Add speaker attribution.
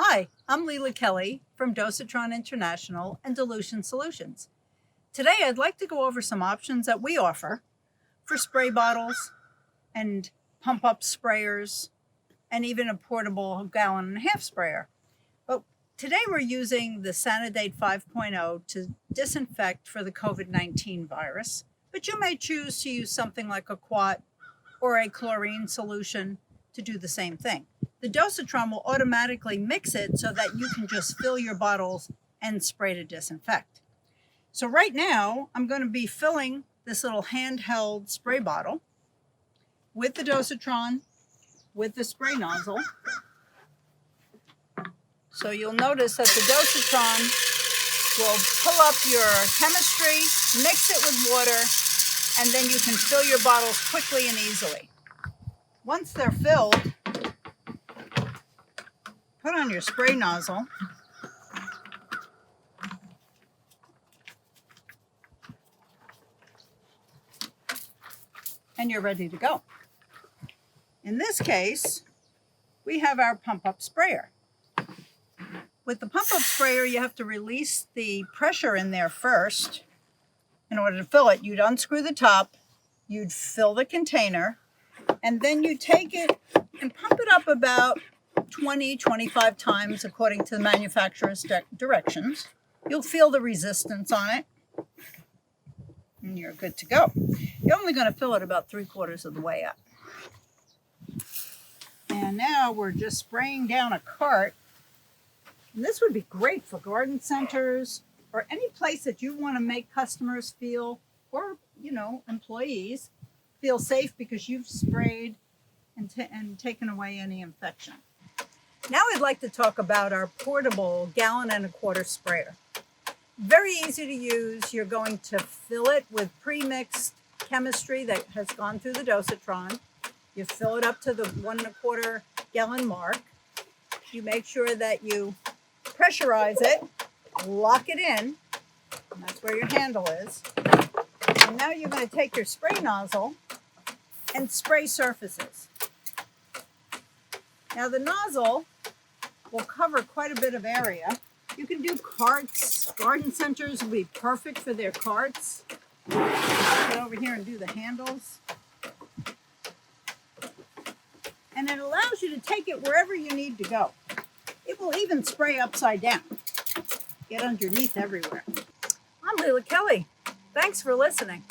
Speaker 1: Hi, I'm Lela Kelly from Dosatron International and Dilution Solutions. Today I'd like to go over some options that we offer for spray bottles and pump-up sprayers and even a portable 1.5 gallon sprayer. But today we're using the Sanitate 5.0 to disinfect for the COVID-19 virus, but you may choose to use something like a quat or a chlorine solution to do the same thing. The Dosatron will automatically mix it so that you can just fill your bottles and spray to disinfect. So right now, I'm going to be filling this little handheld spray bottle with the Dosatron, with the spray nozzle. So you'll notice that the Dosatron will pull up your chemistry, mix it with water, and then you can fill your bottles quickly and easily. Once they're filled, put on your spray nozzle and you're ready to go. In this case, we have our pump-up sprayer. With the pump-up sprayer, you have to release the pressure in there first. In order to fill it, you'd unscrew the top, you'd fill the container, and then you take it and pump it up about 20-25 times according to the manufacturer's directions. You'll feel the resistance on it and you're good to go. You're only going to fill it about 3/4 of the way up. And now we're just spraying down a cart. And this would be great for garden centers or any place that you want to make customers feel, or employees feel safe because you've sprayed and taken away any infection. Now I'd like to talk about our portable 1.25 gallon sprayer. Very easy to use. You're going to fill it with pre-mixed chemistry that has gone through the Dosatron. You fill it up to the 1.25 gallon mark. You make sure that you pressurize it, lock it in, and that's where your handle is. And now you're going to take your spray nozzle and spray surfaces. Now the nozzle will cover quite a bit of area. You can do carts. Garden centers will be perfect for their carts. Get over here and do the handles. And it allows you to take it wherever you need to go. It will even spray upside down. Get underneath everywhere. I'm Lela Kelly. Thanks for listening.